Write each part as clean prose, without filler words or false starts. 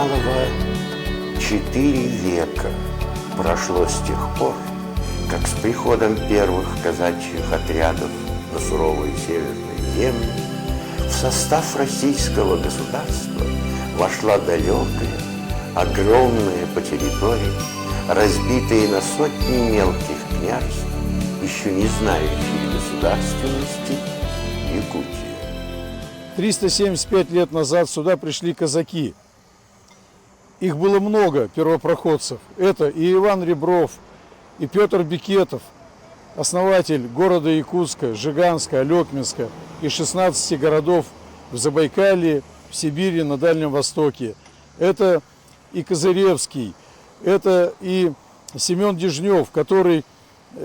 малого 4 века прошло с тех пор, как с приходом первых казачьих отрядов на суровые северные земли в состав российского государства вошла далекая, огромная по территории, разбитая на сотни мелких княжеств, еще не знающих государственности, Якутия. 375 лет назад сюда пришли казаки. Их было много, первопроходцев. Это и Иван Ребров, и Петр Бекетов, основатель города Якутска, Жиганска, Алекминска и 16 городов в Забайкалье, в Сибири, на Дальнем Востоке. Это и Козыревский, это и Семен Дежнев, который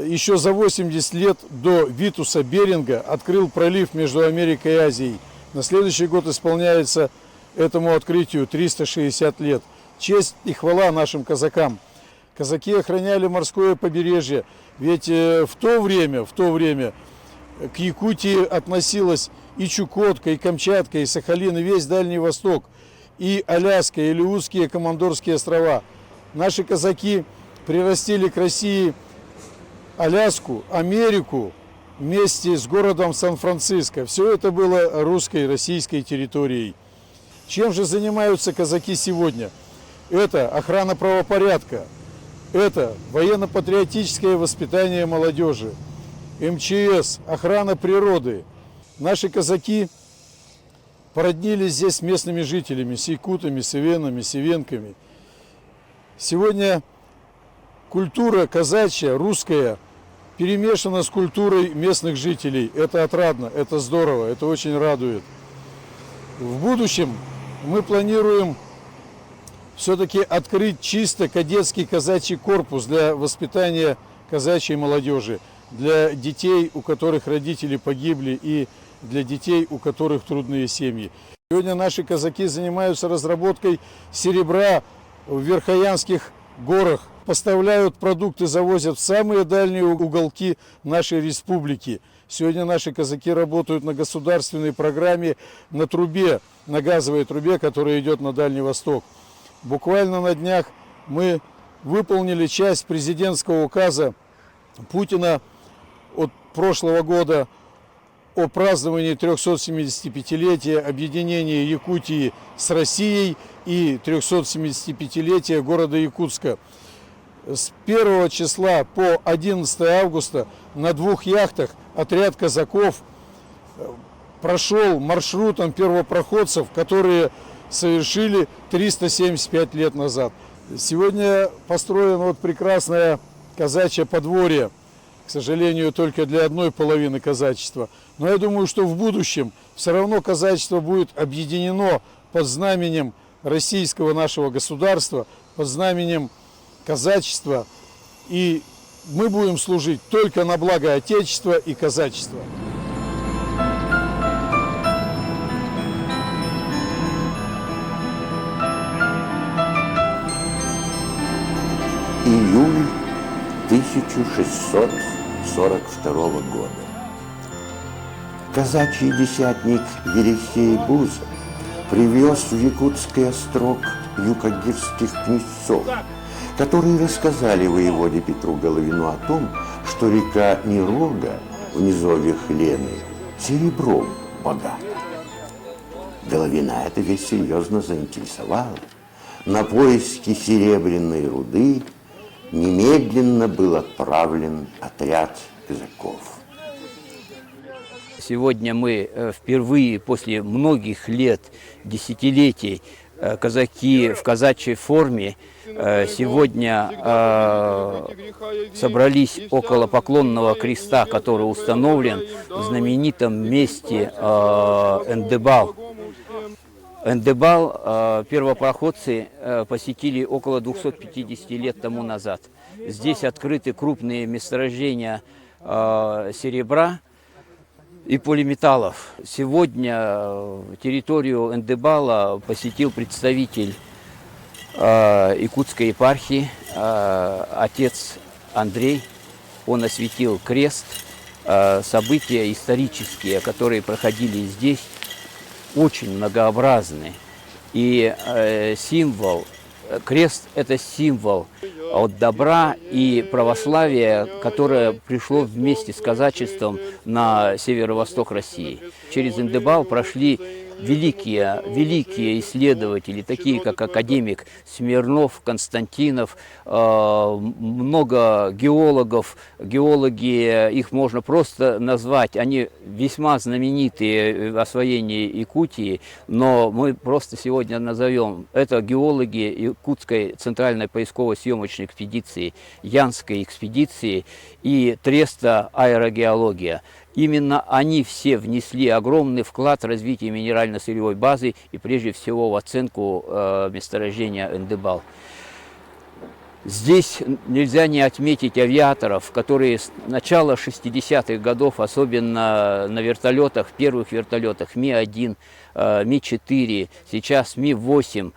еще за 80 лет до Витуса Беринга открыл пролив между Америкой и Азией. На следующий год исполняется этому открытию 360 лет. Честь и хвала нашим казакам. Казаки охраняли морское побережье, ведь в то время к Якутии относилась и Чукотка, и Камчатка, и Сахалин, и весь Дальний Восток, и Аляска, и Алеутские Командорские острова. Наши казаки прирастили к России Аляску, Америку вместе с городом Сан-Франциско. Все это было русской, российской территорией. Чем же занимаются казаки сегодня? Это охрана правопорядка, это военно-патриотическое воспитание молодежи, МЧС, охрана природы. Наши казаки породнились здесь с местными жителями, с якутами, с ивенами, с ивенками. Сегодня культура казачья, русская, перемешана с культурой местных жителей. Это отрадно, это здорово, это очень радует. В будущем мы планируем все-таки открыть чисто кадетский казачий корпус для воспитания казачьей молодежи, для детей, у которых родители погибли, и для детей, у которых трудные семьи. Сегодня наши казаки занимаются разработкой серебра в Верхоянских горах, поставляют продукты, завозят в самые дальние уголки нашей республики. Сегодня наши казаки работают на государственной программе на трубе, на газовой трубе, которая идет на Дальний Восток. Буквально на днях мы выполнили часть президентского указа Путина от прошлого года о праздновании 375-летия объединения Якутии с Россией и 375-летия города Якутска. С 1 числа по 11 августа на 2 яхтах отряд казаков прошел маршрутом первопроходцев, которые совершили 375 лет назад. Сегодня построено прекрасное казачье подворье, к сожалению, только для одной половины казачества. Но я думаю, что в будущем все равно казачество будет объединено под знаменем российского нашего государства, под знаменем казачества, и мы будем служить только на благо Отечества и казачества. Июль 1642 года. Казачий десятник Елисей Буза привез в Якутский острог юкагирских князцов, которые рассказали воеводе Петру Головину о том, что река Нерога в низовьях Лены серебром богата. Головина эта вещь серьезно заинтересовала. На поиски серебряной руды немедленно был отправлен отряд казаков. Сегодня мы впервые после многих лет, десятилетий, казаки в казачьей форме сегодня собрались около поклонного креста, который установлен в знаменитом месте Эндебал. Эндебал первопроходцы посетили около 250 лет тому назад. Здесь открыты крупные месторождения серебра и полиметаллов. Сегодня территорию Эндебала посетил представитель Якутской епархии, отец Андрей. Он осветил крест. События исторические, которые проходили здесь, очень многообразны. И символ, крест – это символ от добра и православия, которое пришло вместе с казачеством на северо-восток России. Через Индебал прошли великие исследователи, такие как академик Смирнов, Константинов, много геологов. Геологи, их можно просто назвать, они весьма знаменитые в освоении Якутии, но мы просто сегодня назовем это геологи Якутской центральной поисково-съемочной экспедиции, Янской экспедиции и Треста аэрогеология. Именно они все внесли огромный вклад в развитие минерально-сырьевой базы и прежде всего в оценку месторождения Индебал. Здесь нельзя не отметить авиаторов, которые с начала 60-х годов, особенно на вертолетах, первых вертолетах Ми-1, Ми-4, сейчас Ми-8,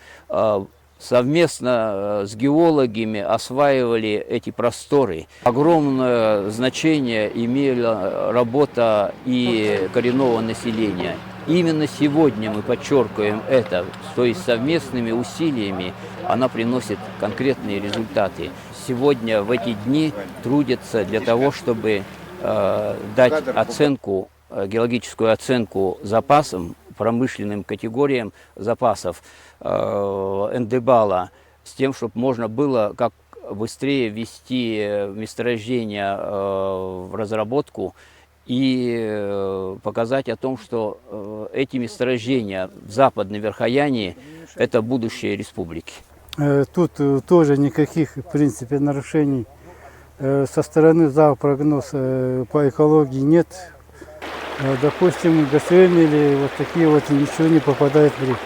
совместно с геологами осваивали эти просторы. Огромное значение имела работа и коренного населения. Именно сегодня мы подчеркиваем это, то есть совместными усилиями она приносит конкретные результаты. Сегодня в эти дни трудятся для того, чтобы дать оценку, геологическую оценку запасам, промышленным категориям запасов Индебала, с тем, чтобы можно было как быстрее ввести месторождение в разработку и показать о том, что эти месторождения в Западной Верхоянии – это будущее республики. Тут тоже никаких, в принципе, нарушений со стороны Зоопрогноз по экологии нет. Допустим, ГСМ или вот такие вот ничего не попадает в реку.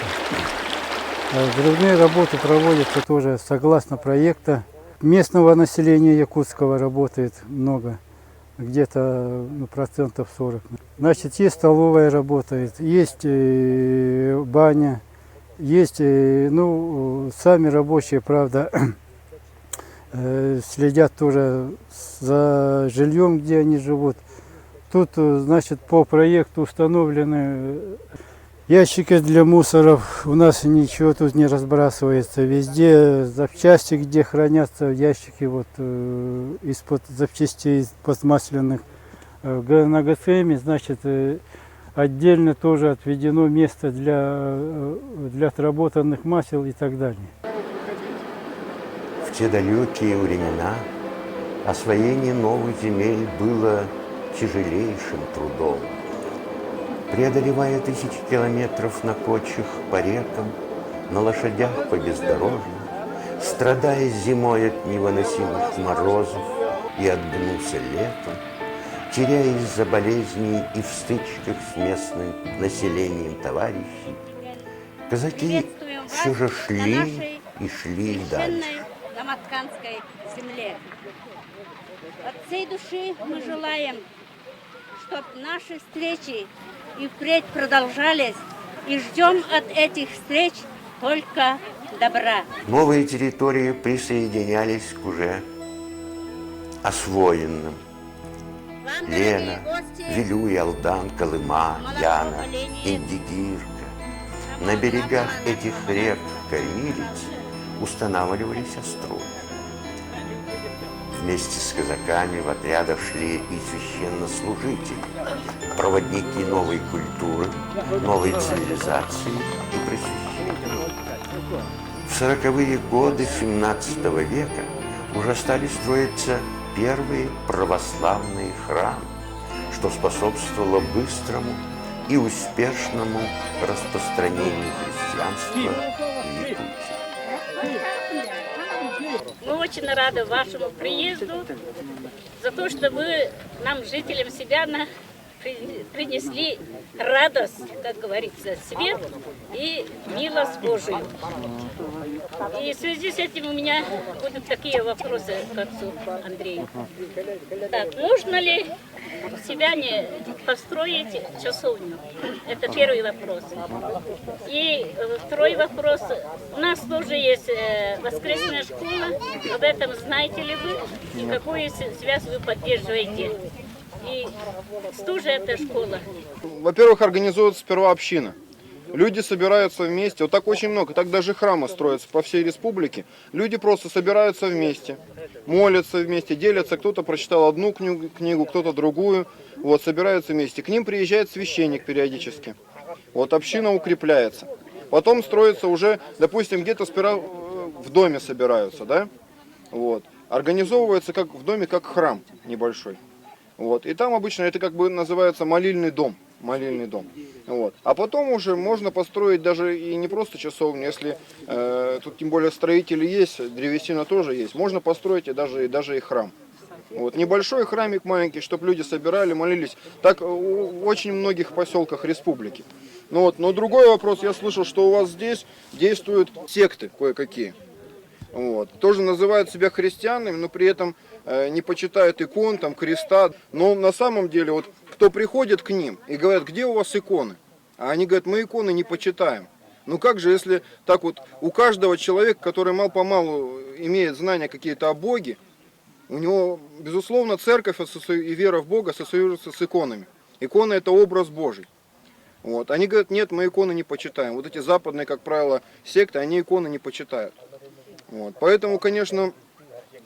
Взрывные работы проводятся тоже согласно проекта. Местного населения якутского работает много, где-то процентов 40. Значит, есть столовая работает, есть баня, есть, сами рабочие, правда, следят тоже за жильем, где они живут. Тут, значит, по проекту установлены ящики для мусоров. У нас ничего тут не разбрасывается. Везде запчасти, где хранятся ящики вот, из-под запчастей, из-под масляных. На ГСМ, значит, отдельно тоже отведено место для отработанных масел и так далее. В те далекие времена освоение новых земель было тяжелейшим трудом. Преодолевая тысячи километров на кочах по рекам, на лошадях по бездорожью, страдая зимой от невыносимых морозов и от гнуса лета, теряя из-за болезней и в стычках с местным населением товарищей, казаки все же шли и шли дальше. Домотканской земле. От всей души мы желаем, чтобы наши встречи и впредь продолжались, и ждем от этих встреч только добра. Новые территории присоединялись к уже освоенным. Лена, Вилюй, Алдан, Колыма, Яна, Индигирка. На берегах этих рек кормилиц устанавливались остроги. Вместе с казаками в отрядах шли и священнослужители, проводники новой культуры, новой цивилизации и просвещения. В 40-е годы XVII века уже стали строиться первые православные храмы, что способствовало быстрому и успешному распространению христианства в Якутии. Мы очень рады вашему приезду, за то, что вы нам, жителям Сибяна, принесли радость, как говорится, свет и милость Божию. И в связи с этим у меня будут такие вопросы к отцу Андрею. Так, нужно ли в Сибяне построить часовню? Это первый вопрос. И второй вопрос. У нас тоже есть воскресная школа. Об этом знаете ли вы? И какую связь вы поддерживаете? И что же эта школа? Во-первых, организует сперва община. Люди собираются вместе. Вот так очень много. Так даже храмы строятся по всей республике. Люди просто собираются вместе, молятся вместе, делятся. Кто-то прочитал одну книгу, кто-то другую. Вот, собираются вместе. К ним приезжает священник периодически. Вот, община укрепляется. Потом строится уже, допустим, где-то сперва в доме собираются, да? Вот. Организовывается как в доме, как храм небольшой. Вот. И там обычно это как бы называется молильный дом. Молильный дом. Вот. А потом уже можно построить даже и не просто часовню, если тут тем более строители есть, древесина тоже есть, можно построить и даже и храм. Вот. Небольшой храмик маленький, чтобы люди собирали, молились. Так в очень многих поселках республики. Ну вот. Но другой вопрос, я слышал, что у вас здесь действуют секты кое-какие. Вот. Тоже называют себя христианами, но при этом не почитают икон, там, креста. Но на самом деле, вот, кто приходит к ним и говорят, где у вас иконы? А они говорят, мы иконы не почитаем. Ну как же, если так вот у каждого человека, который мало-помалу имеет знания какие-то о Боге, у него, безусловно, церковь и вера в Бога ассоциируются с иконами. Икона – это образ Божий. Вот. Они говорят, нет, мы иконы не почитаем. Вот эти западные, как правило, секты, они иконы не почитают. Вот. Поэтому, конечно,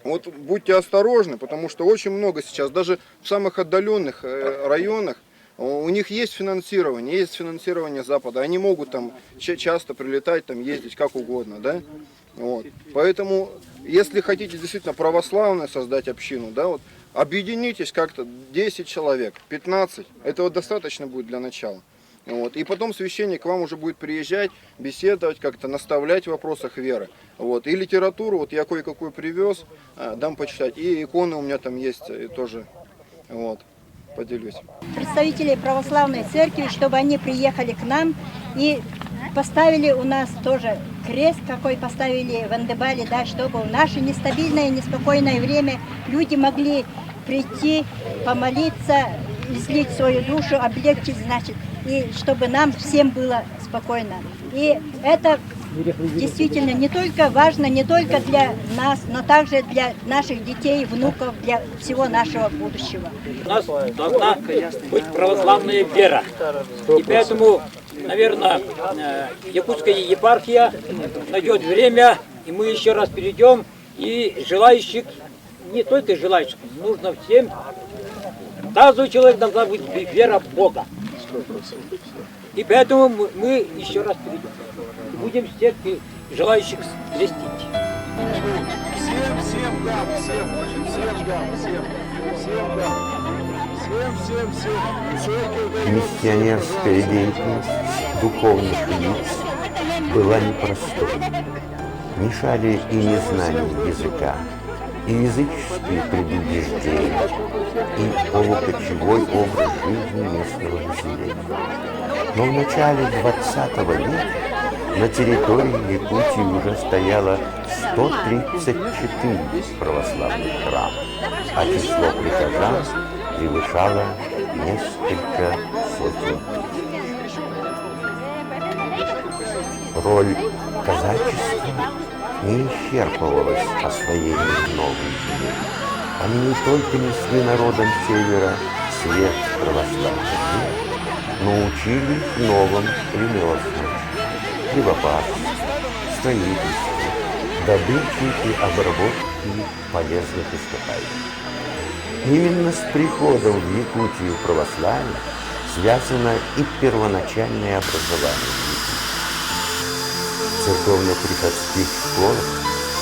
вот будьте осторожны, потому что очень много сейчас, даже в самых отдаленных районах, у них есть финансирование Запада, они могут там часто прилетать, там ездить как угодно, да? Вот. Поэтому, если хотите действительно православно создать общину, да, вот, объединитесь как-то, 10 человек, 15, этого достаточно будет для начала. Вот. И потом священник к вам уже будет приезжать, беседовать, как-то наставлять в вопросах веры. Вот. И литературу, вот я кое-какую привез, дам почитать. И иконы у меня там есть тоже. Вот. Поделюсь. Представителей православной церкви, чтобы они приехали к нам и поставили у нас тоже крест, какой поставили в Андебале, да, чтобы в наше нестабильное, неспокойное время люди могли прийти, помолиться, излить свою душу, облегчить, значит, и чтобы нам всем было спокойно. И это действительно не только важно, не только для нас, но также для наших детей, внуков, для всего нашего будущего. У нас должна быть православная вера. И поэтому, наверное, Якутская епархия найдет время, и мы еще раз перейдем, и желающих, не только желающих, нужно всем, каждый человек должна быть вера в Бога. И поэтому мы еще раз перейдем. Будем всех желающих крестить. Всем дам, всем. Миссионерская деятельность духовных лиц была непростой. Мешали и незнание языка, и языческие предубеждения, и полукочевой образ жизни местного населения. Но в начале 20 века на территории Якутии уже стояло 134 православных храма, а число прихожан превышало несколько сотен. Роль казачества не исчерпывалась освоением новой земли. Они не только несли народам севера свет православия, но учили их новым ремеслам, хлебопашеству, строительству, добыче и обработке полезных ископаемых. Именно с приходом в Якутию православия связано и первоначальное образование в Якутии. В церковно-приходских школах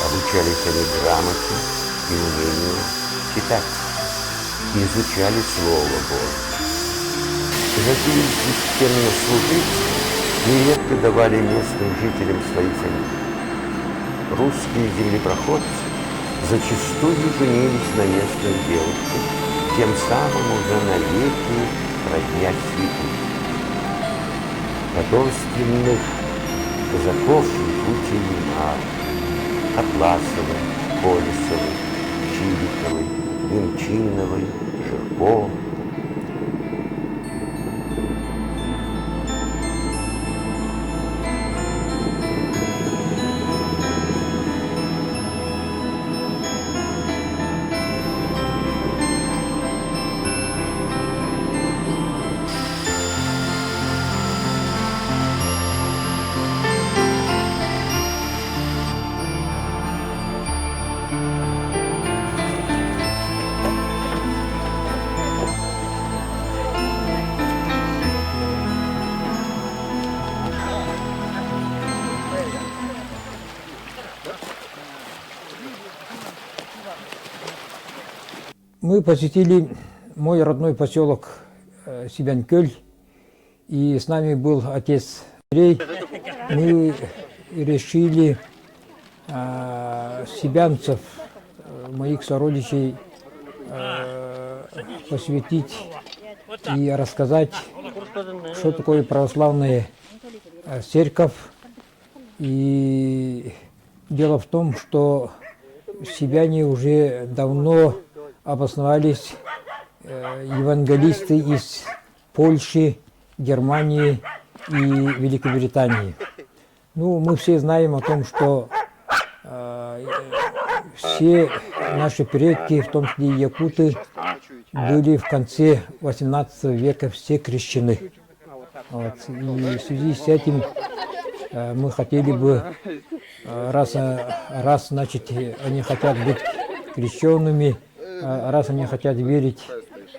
обучались они грамоте и умению читать, изучали Слово Божие. Такие священнослужители нередко давали местным жителям свои фамилии. Русские землепроходцы зачастую женились на местных девушках, тем самым уже навеки родня святых. Потомственных казаков в Якутии немало. Атласовой, Колесовой, Чивиковой, Немчиновой, Жирковой. Мы посетили мой родной поселок Сибянкёль, и с нами был отец Андрей. Мы решили сибянцев, моих сородичей, посвятить и рассказать, что такое православная церковь. И дело в том, что сибяне уже давно обосновались евангелисты из Польши, Германии и Великобритании. Ну, мы все знаем о том, что все наши предки, в том числе и якуты, были в конце 18 века все крещены. Вот. И в связи с этим мы хотели бы, раз значит, они хотят быть крещенными, раз они хотят верить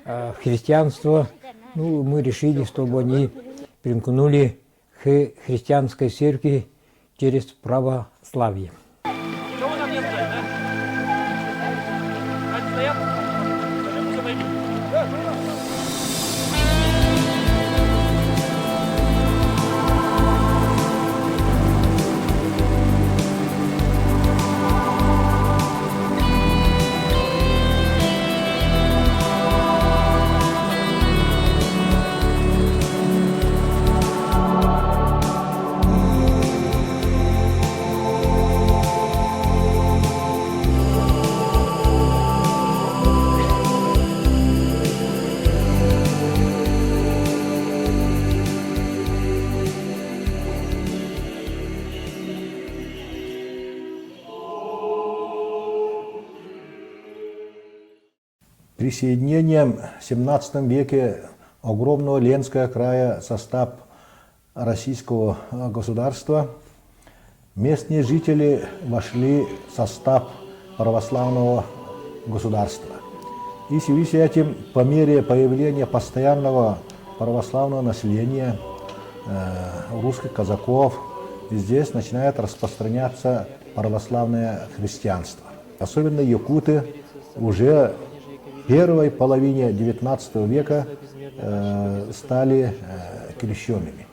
в христианство, ну, мы решили, чтобы они примкнули к христианской церкви через православие. Присоединением в 17 веке огромного Ленского края в состав российского государства местные жители вошли в состав православного государства. И в связи с этим, по мере появления постоянного православного населения, русских казаков, здесь начинает распространяться православное христианство. Особенно якуты уже в первой половине XIX века стали крещенными.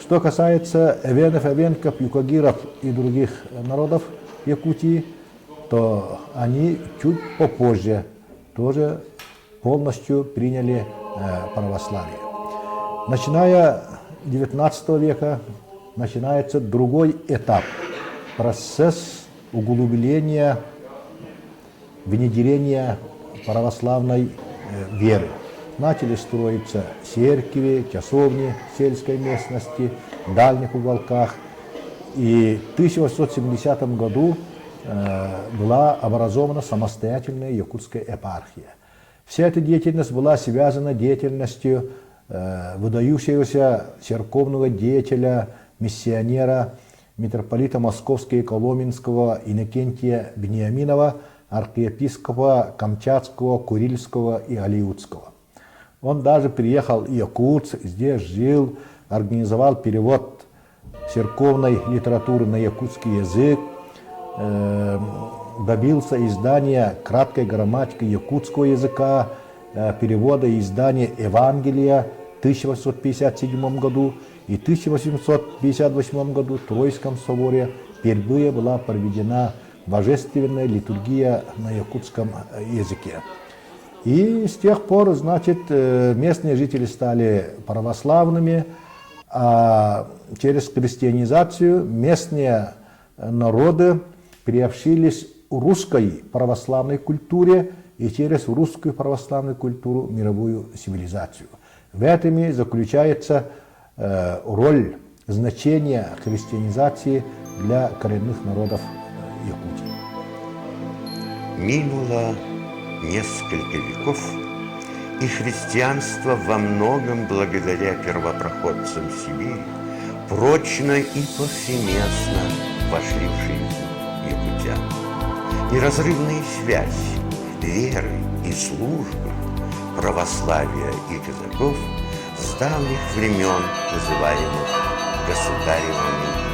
Что касается эвенов, эвенков, юкагиров и других народов Якутии, то они чуть попозже тоже полностью приняли православие. Начиная с XIX века начинается другой этап, процесс углубления, внедрения православной веры. Начали строиться церкви, часовни в сельской местности, в дальних уголках. И в 1870 году была образована самостоятельная якутская епархия. Вся эта деятельность была связана с деятельностью выдающегося церковного деятеля, миссионера, митрополита Московского и Коломенского Иннокентия Вениаминова, архиепископа Камчатского, Курильского и Алиутского. Он даже приехал в Якутск, здесь жил, организовал перевод церковной литературы на якутский язык, добился издания краткой грамматики якутского языка, перевода и издания Евангелия в 1857 году, и в 1858 году в Троицком соборе впервые была проведена божественная литургия на якутском языке. И с тех пор, значит, местные жители стали православными, а через христианизацию местные народы приобщились к русской православной культуре и через русскую православную культуру мировую цивилизацию. В этом и заключается роль, значение христианизации для коренных народов Якутии. Минуло несколько веков, и христианство во многом благодаря первопроходцам Сибири прочно и повсеместно вошли в жизнь якутян. Неразрывная связь веры и службы, православия и казаков с давних времен называемых государевыми